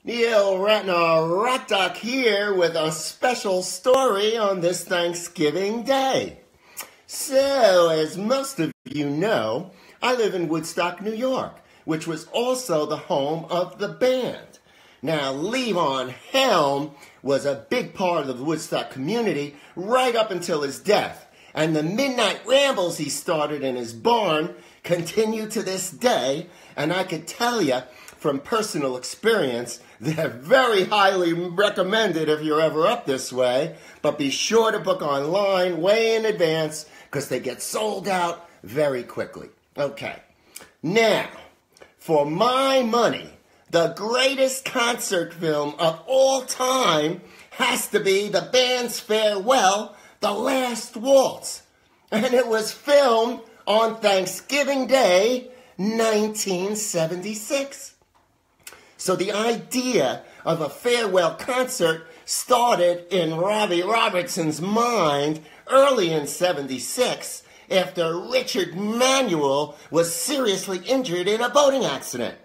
Neil Ratner Rat Doc here with a special story on this Thanksgiving Day. So, as most of you know, I live in Woodstock, New York, which was also the home of the band. Now, Levon Helm was a big part of the Woodstock community right up until his death, and the midnight rambles he started in his barn continue to this day, and I could tell you from personal experience, they're very highly recommended if you're ever up this way, but be sure to book online way in advance because they get sold out very quickly. Okay, now, for my money, the greatest concert film of all time has to be the band's farewell, The Last Waltz, and it was filmed on Thanksgiving Day, 1976. So the idea of a farewell concert started in Robbie Robertson's mind early in '76 after Richard Manuel was seriously injured in a boating accident.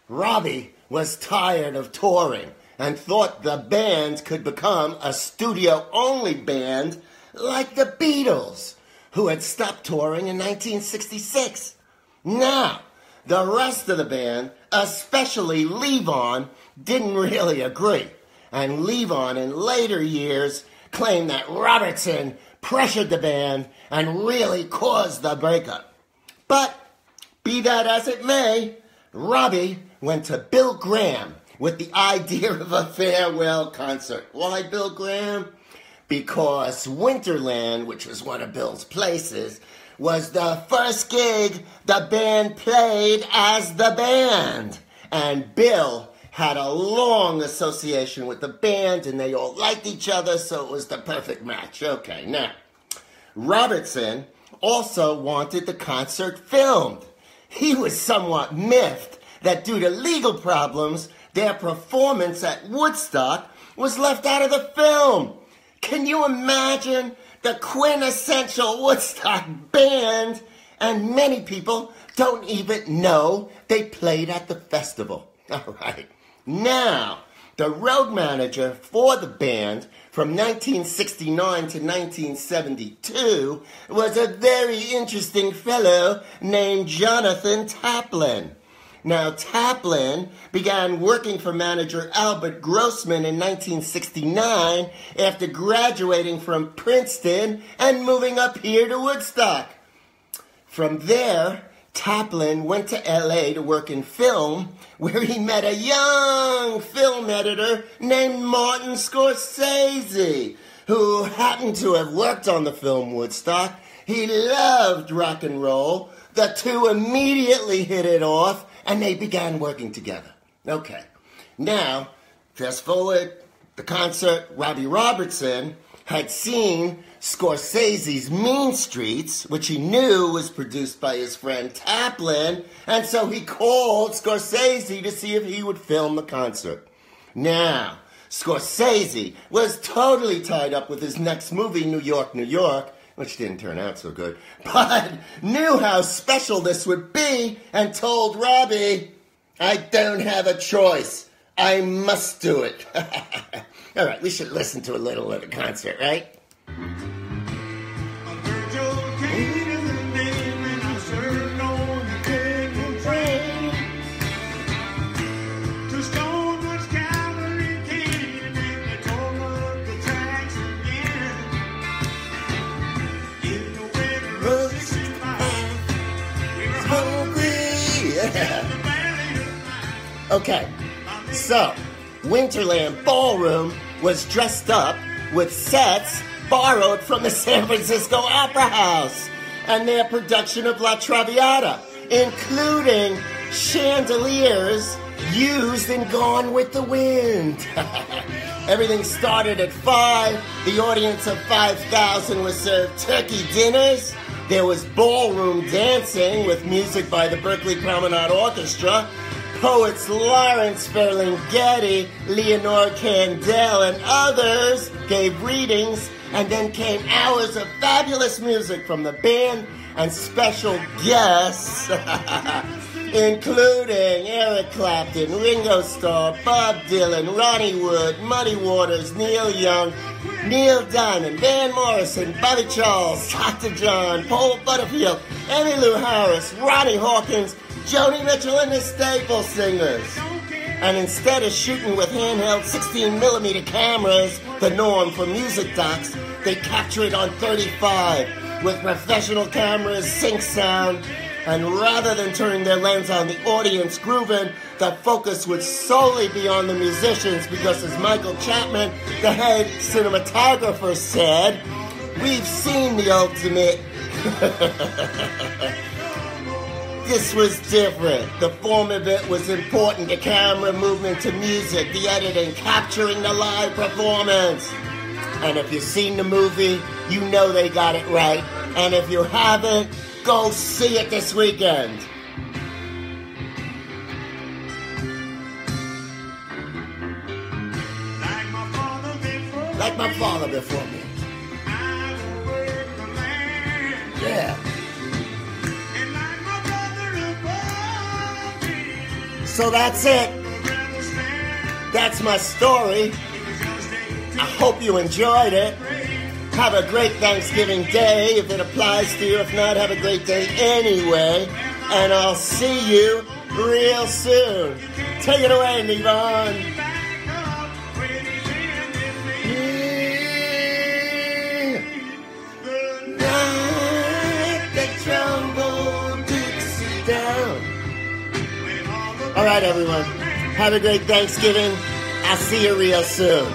Robbie was tired of touring and thought the band could become a studio-only band like the Beatles, who had stopped touring in 1966. Now, the rest of the band, especially Levon, didn't really agree. And Levon, in later years, claimed that Robertson pressured the band and really caused the breakup. But, be that as it may, Robbie went to Bill Graham with the idea of a farewell concert. Why Bill Graham? Because Winterland, which was one of Bill's places, was the first gig the band played as the band. And Bill had a long association with the band, and they all liked each other, so it was the perfect match. Okay, now, Robertson also wanted the concert filmed. He was somewhat miffed that due to legal problems, their performance at Woodstock was left out of the film. Can you imagine the quintessential Woodstock band? And many people don't even know they played at the festival. All right. Now, the road manager for the band from 1969 to 1972 was a very interesting fellow named Jonathan Taplin. Now, Taplin began working for manager Albert Grossman in 1969 after graduating from Princeton and moving up here to Woodstock. From there, Taplin went to LA to work in film, where he met a young film editor named Martin Scorsese, who happened to have worked on the film Woodstock. He loved rock and roll. The two immediately hit it off, and they began working together. Okay, now, fast forward, the concert, Robbie Robertson had seen Scorsese's Mean Streets, which he knew was produced by his friend Taplin, and so he called Scorsese to see if he would film the concert. Now, Scorsese was totally tied up with his next movie, New York, New York, which didn't turn out so good, but knew how special this would be and told Robbie, I don't have a choice. I must do it. All right, we should listen to a little of the concert, right? Okay, so Winterland Ballroom was dressed up with sets borrowed from the San Francisco Opera House and their production of La Traviata, including chandeliers used in Gone with the Wind. Everything started at 5. The audience of 5,000 was served turkey dinners. There was ballroom dancing with music by the Berkeley Promenade Orchestra. Poets Lawrence Ferlinghetti, Leonore Candel, and others gave readings, and then came hours of fabulous music from the band and special guests including Eric Clapton, Ringo Starr, Bob Dylan, Ronnie Wood, Muddy Waters, Neil Young, Neil Diamond, Van Morrison, Bobby Charles, Dr. John, Paul Butterfield, Emmylou Harris, Ronnie Hawkins, Joni Mitchell, and the Staple Singers. And instead of shooting with handheld 16mm cameras, the norm for music docs, they capture it on 35 with professional cameras, sync sound, and rather than turning their lens on the audience grooving, the focus would solely be on the musicians because, as Michael Chapman, the head cinematographer, said, "We've seen the ultimate." This was different. The form of it was important. The camera movement to music, the editing, capturing the live performance. And if you've seen the movie, you know they got it right. And if you haven't, go see it this weekend. Like my father before me. Yeah. So that's it. That's my story. I hope you enjoyed it. Have a great Thanksgiving Day if it applies to you. If not, have a great day anyway. And I'll see you real soon. Take it away, Nevon. The trombone Dixie down. All right, everyone. Have a great Thanksgiving. I'll see you real soon.